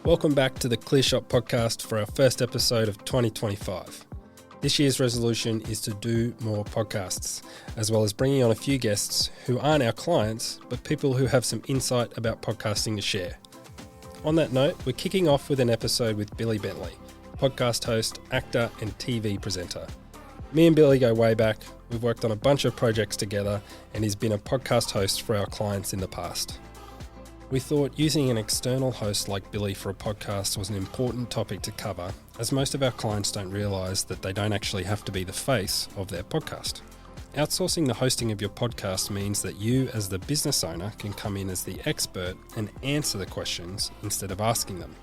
Welcome back to the Clear Shot podcast for our first episode of 2025. This year's resolution is to do more podcasts, as well as bringing on a few guests who aren't our clients, but people who have some insight about podcasting to share. On that note, we're kicking off with an episode with Billy Bentley, podcast host, actor, and TV presenter. Me and Billy go way back. We've worked on a bunch of projects together, and he's been a podcast host for our clients in the past. We thought using an external host like Billy for a podcast was an important topic to cover, as most of our clients don't realise that they don't actually have to be the face of their podcast. Outsourcing the hosting of your podcast means that you, as the business owner, can come in as the expert and answer the questions instead of asking them.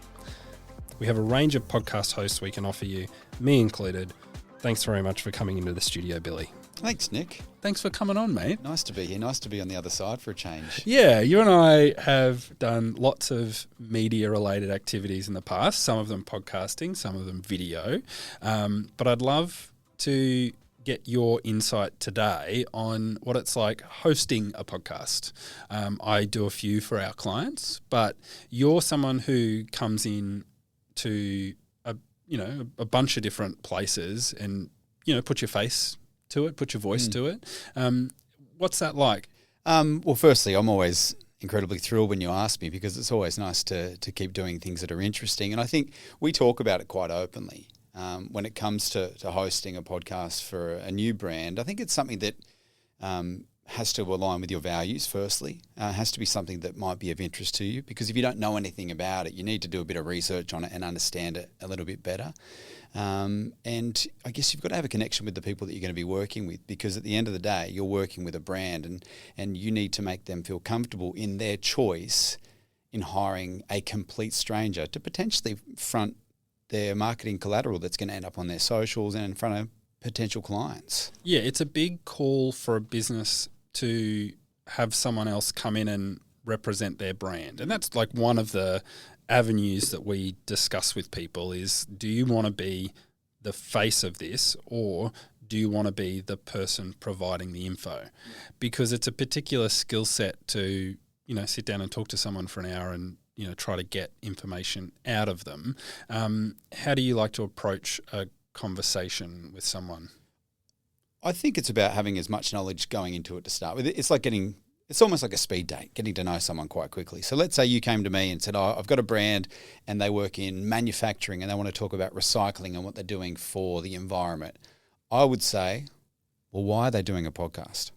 We have a range of podcast hosts we can offer you, me included. Thanks very much for coming into the studio, Billy. Thanks, Nick. Thanks for coming on, mate. Nice to be here. Nice to be on the other side for a change. Yeah, you and I have done lots of media-related activities in the past, some of them podcasting, some of them video. But I'd love to get your insight today on what it's like hosting a podcast. I do a few for our clients, but you're someone who comes in to a bunch of different places and, put your face to it, put your voice to it. What's that like? Well, firstly, I'm always incredibly thrilled when you ask me because it's always nice to keep doing things that are interesting. And I think we talk about it quite openly. When it comes to hosting a podcast for a new brand, I think it's something that has to align with your values, firstly. Has to be something that might be of interest to you, because if you don't know anything about it, you need to do a bit of research on it and understand it a little bit better. And I guess you've got to have a connection with the people that you're going to be working with, because at the end of the day, you're working with a brand and you need to make them feel comfortable in their choice in hiring a complete stranger to potentially front their marketing collateral that's going to end up on their socials and in front of potential clients. Yeah, it's a big call for a business to have someone else come in and represent their brand. And that's like one of the avenues that we discuss with people is, do you want to be the face of this, or do you want to be the person providing the info? Because it's a particular skill set to, sit down and talk to someone for an hour and, try to get information out of them. How do you like to approach a conversation with someone? I think it's about having as much knowledge going into it to start with. It's almost like a speed date, getting to know someone quite quickly. So let's say you came to me and said, I've got a brand and they work in manufacturing and they want to talk about recycling and what they're doing for the environment. I would say, well, why are they doing a podcast?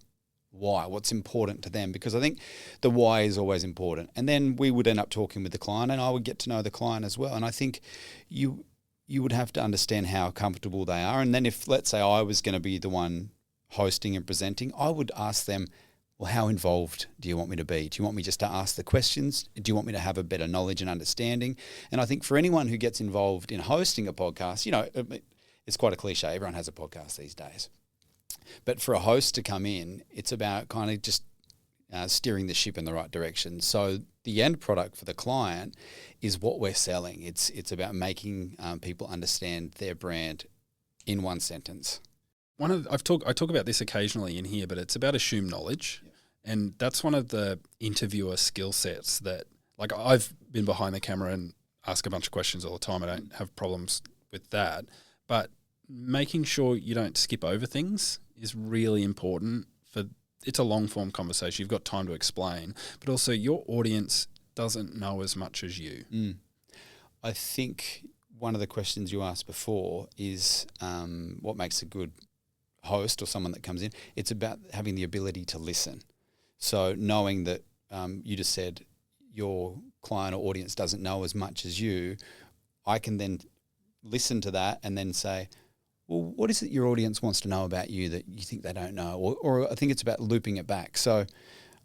Why? What's important to them? Because I think the why is always important. And then we would end up talking with the client and I would get to know the client as well. And I think you would have to understand how comfortable they are. And then if, let's say, I was going to be the one hosting and presenting, I would ask them, well, how involved do you want me to be? Do you want me just to ask the questions? Do you want me to have a better knowledge and understanding? And I think for anyone who gets involved in hosting a podcast, it's quite a cliche. Everyone has a podcast these days. But for a host to come in, it's about kind of just steering the ship in the right direction. So the end product for the client is what we're selling. It's about making people understand their brand in one sentence. I talk about this occasionally in here, but it's about assumed knowledge. Yep. And that's one of the interviewer skill sets that, like, I've been behind the camera and ask a bunch of questions all the time. I don't have problems with that. But making sure you don't skip over things is really important. It's a long form conversation. You've got time to explain, but also your audience doesn't know as much as you. I think one of the questions you asked before is what makes a good host or someone that comes in. It's about having the ability to listen. So knowing that you just said your client or audience doesn't know as much as you, I can then listen to that and then say, well, what is it your audience wants to know about you that you think they don't know? Or I think it's about looping it back. So,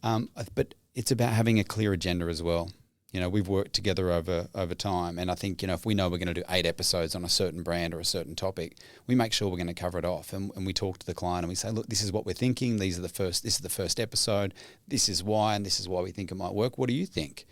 but it's about having a clear agenda as well. We've worked together over time, and I think, if we know we're going to do 8 episodes on a certain brand or a certain topic, we make sure we're going to cover it off, and we talk to the client and we say, look, this is what we're thinking. This is the first episode. This is why, and this is why we think it might work. What do you think?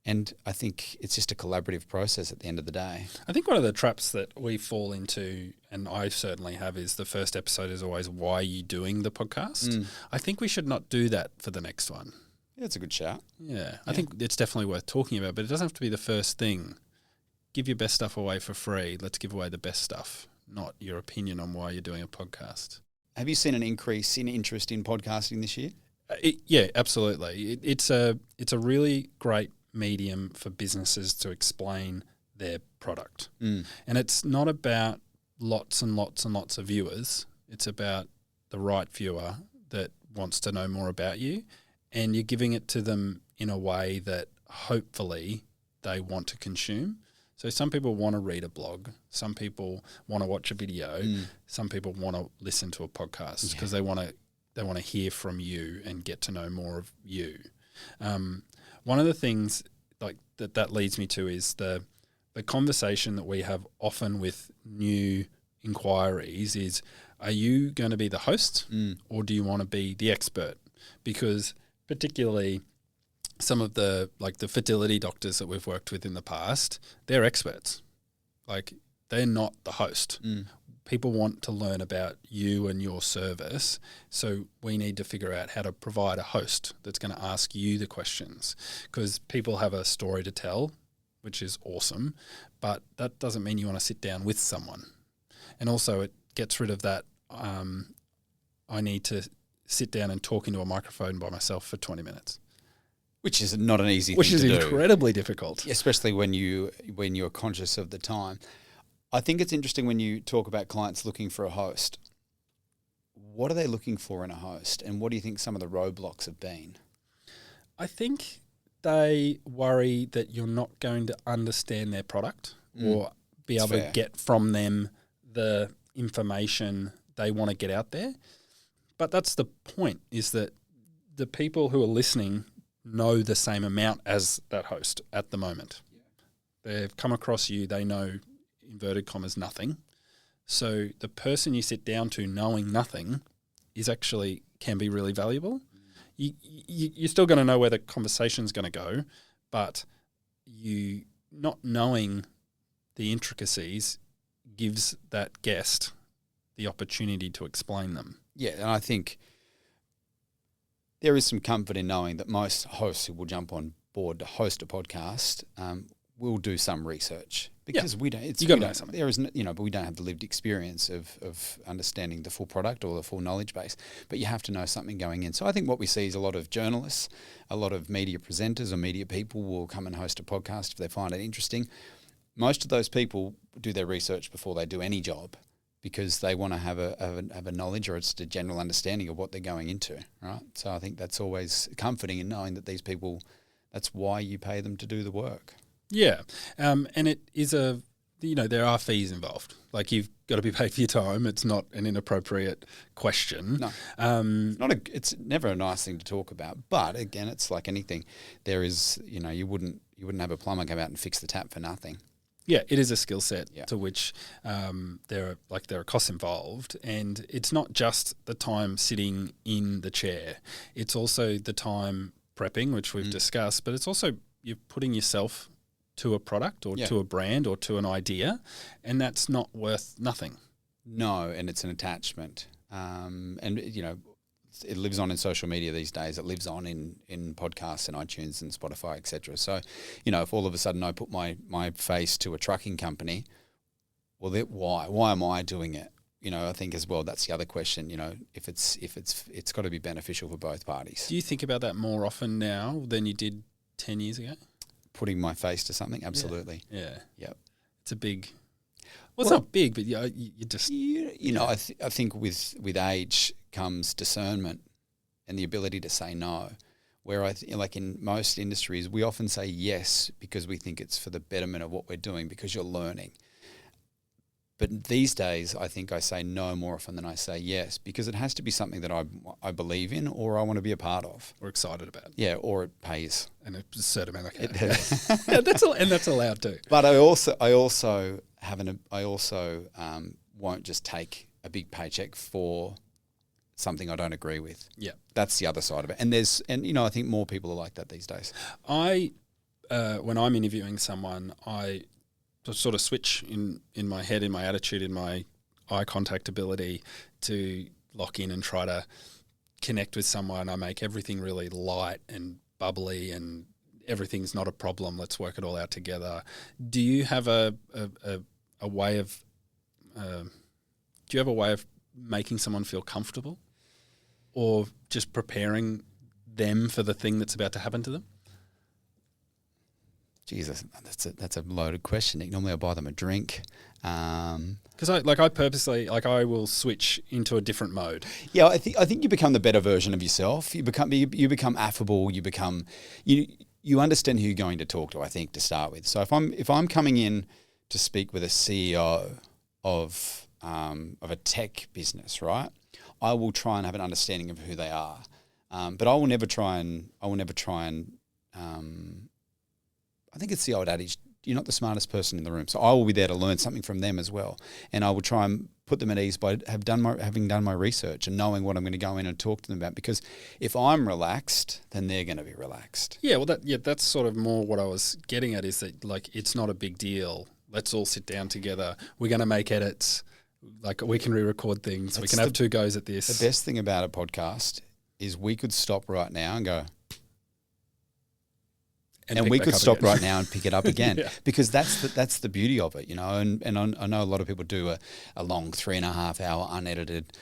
And I think it's just a collaborative process at the end of the day. I think one of the traps that we fall into, and I certainly have, is the first episode is always, why are you doing the podcast? I think we should not do that for the next one. Yeah, it's a good shout. Yeah, I think it's definitely worth talking about, but it doesn't have to be the first thing. give your best stuff away for free. Let's give away the best stuff, not your opinion on why you're doing a podcast. Have you seen an increase in interest in podcasting this year? Yeah, absolutely. It's a really great medium for businesses to explain their product. And it's not about lots and lots and lots of viewers. It's about the right viewer that wants to know more about you, and you're giving it to them in a way that hopefully they want to consume. So some people want to read a blog, some people want to watch a video, some people want to listen to a podcast because they want to hear from you and get to know more of you. One of the things like that leads me to is the conversation that we have often with new inquiries is, are you going to be the host or do you want to be the expert? Because particularly some of the fertility doctors that we've worked with in the past, they're experts. Like, they're not the host. People want to learn about you and your service, so we need to figure out how to provide a host that's going to ask you the questions, because people have a story to tell, which is awesome, but that doesn't mean you want to sit down with someone. And also it gets rid of that I need to sit down and talk into a microphone by myself for 20 minutes. Which is not an easy thing to do. Which is incredibly difficult. Especially when you're conscious of the time. I think it's interesting when you talk about clients looking for a host. What are they looking for in a host, and what do you think some of the roadblocks have been? I think they worry that you're not going to understand their product or be able to get from them the information they want to get out there. But that's the point, is that the people who are listening know the same amount as that host at the moment. They've come across you, they know, inverted commas, nothing. So the person you sit down to knowing nothing can be really valuable. You're still going to know where the conversation's going to go, but you not knowing the intricacies gives that guest the opportunity to explain them. Yeah, and I think there is some comfort in knowing that most hosts who will jump on board to host a podcast will do some research, because we don't. You got to know something. There is, but we don't have the lived experience of understanding the full product or the full knowledge base. But you have to know something going in. So I think what we see is a lot of journalists, a lot of media presenters or media people will come and host a podcast if they find it interesting. Most of those people do their research before they do any job, because they want to have a knowledge or just a general understanding of what they're going into, right? So I think that's always comforting in knowing that these people, that's why you pay them to do the work. Yeah. And it is there are fees involved. Like, you've got to be paid for your time. It's not an inappropriate question. No. It's never a nice thing to talk about. But again, it's like anything. There is, you wouldn't have a plumber come out and fix the tap for nothing. Yeah, it is a skill set to which there are costs involved, and it's not just the time sitting in the chair. It's also the time prepping, which we've discussed, but it's also you're putting yourself to a product or to a brand or to an idea, and that's not worth nothing. No, and it's an attachment. It lives on in social media these days. It lives on in podcasts and iTunes and Spotify, etc. So, if all of a sudden I put my face to a trucking company, well, why? Why am I doing it? I think as well, that's the other question. If it's got to be beneficial for both parties. Do you think about that more often now than you did 10 years ago? Putting my face to something, absolutely. Yeah. Yep. It's a big. Well, it's not big, but you just. I think with age comes discernment and the ability to say no. Where like in most industries, we often say yes because we think it's for the betterment of what we're doing, because you're learning. But these days, I think I say no more often than I say yes, because it has to be something that I believe in or I want to be a part of. Or excited about. Yeah, or it pays. And a certain amount of cash. Yeah, that's allowed too. But I also won't just take a big paycheck for something I don't agree with. Yeah. That's the other side of it. And I think more people are like that these days. When I'm interviewing someone, I sort of switch in my head, in my attitude, in my eye contact ability to lock in and try to connect with someone. I make everything really light and bubbly, and everything's not a problem. Let's work it all out together. Do you have a way of making someone feel comfortable, or just preparing them for the thing that's about to happen to them? Jesus, that's a loaded question, Nick. Normally I buy them a drink. Because I purposely, I will switch into a different mode. Yeah, I think you become the better version of yourself. You become affable. You understand who you're going to talk to, I think, to start with. So if I'm coming in to speak with a CEO of a tech business, right, I will try and have an understanding of who they are. But I will never try and I think it's the old adage, you're not the smartest person in the room. So I will be there to learn something from them as well. And I will try and put them at ease by having done my research and knowing what I'm going to go in and talk to them about. Because if I'm relaxed, then they're going to be relaxed. Yeah, well, that's sort of more what I was getting at, is that it's not a big deal. Let's all sit down together. We're going to make edits. We can re-record things. We can have 2 goes at this. The best thing about a podcast is we could stop right now and go, and we could stop right now and pick it up again. Yeah. Because that's the beauty of it, And I know a lot of people do a long 3.5 hour unedited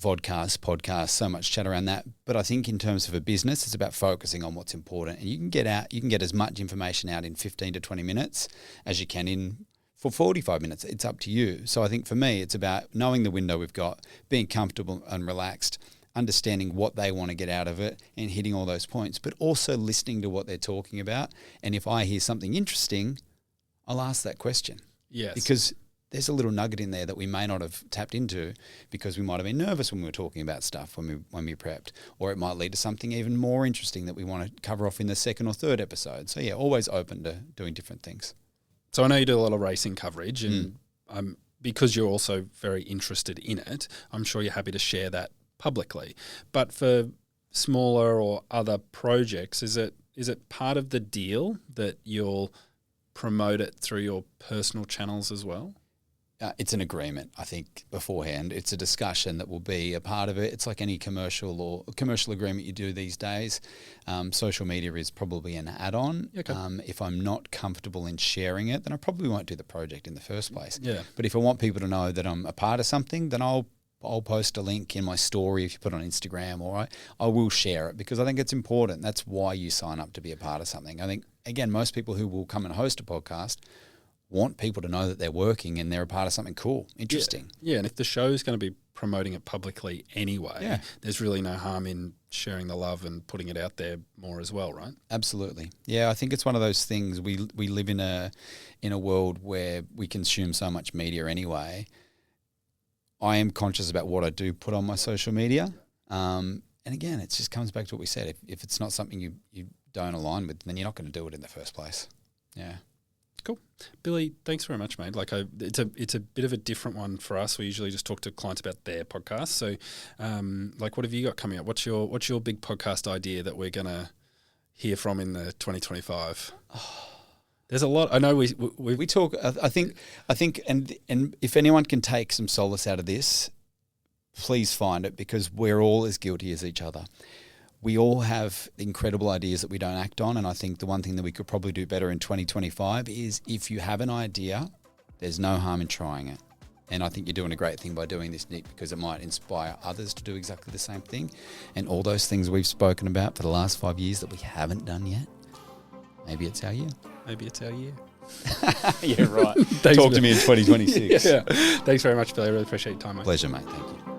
podcast, so much chat around that. But I think in terms of a business, it's about focusing on what's important. And you can get as much information out in 15 to 20 minutes as you can for 45 minutes. It's up to you. So I think for me, it's about knowing the window we've got, being comfortable and relaxed, understanding what they want to get out of it and hitting all those points, but also listening to what they're talking about. And if I hear something interesting, I'll ask that question. Yes. Because there's a little nugget in there that we may not have tapped into because we might have been nervous when we were talking about stuff when we prepped, or it might lead to something even more interesting that we want to cover off in the 2nd or 3rd episode. So yeah, always open to doing different things. So I know you do a lot of racing coverage, and because you're also very interested in it, I'm sure you're happy to share that publicly. But for smaller or other projects, is it part of the deal that you'll promote it through your personal channels as well? It's an agreement, I think, beforehand. It's a discussion that will be a part of it. It's like any commercial agreement you do these days. Social media is probably an add-on. Okay. If I'm not comfortable in sharing it, then I probably won't do the project in the first place. Yeah. But if I want people to know that I'm a part of something, then I'll post a link in my story if you put it on Instagram, or I will share it because I think it's important. That's why you sign up to be a part of something. I think, again, most people who will come and host a podcast want people to know that they're working and they're a part of something cool, interesting. Yeah, and if the show's going to be promoting it publicly anyway, there's really no harm in sharing the love and putting it out there more as well, right? Absolutely. Yeah, I think it's one of those things. We live in a world where we consume so much media anyway. I am conscious about what I do put on my social media. And again, it just comes back to what we said. If it's not something you don't align with, then you're not going to do it in the first place. Yeah. Cool. Billy, thanks very much, mate. It's a bit of a different one for us. We usually just talk to clients about their podcasts. So, what have you got coming up? What's your big podcast idea that we're going to hear from in the 2025? There's a lot. I know we talk. I think, and if anyone can take some solace out of this, please find it, because we're all as guilty as each other. We all have incredible ideas that we don't act on, and I think the one thing that we could probably do better in 2025 is, if you have an idea, there's no harm in trying it. And I think you're doing a great thing by doing this, Nick, because it might inspire others to do exactly the same thing. And all those things we've spoken about for the last 5 years that we haven't done yet, maybe it's our year. Maybe it's our year. Yeah, right. Talk to me in 2026. Yeah. Thanks very much, Billy. I really appreciate your time, mate. Pleasure, mate. Thank you.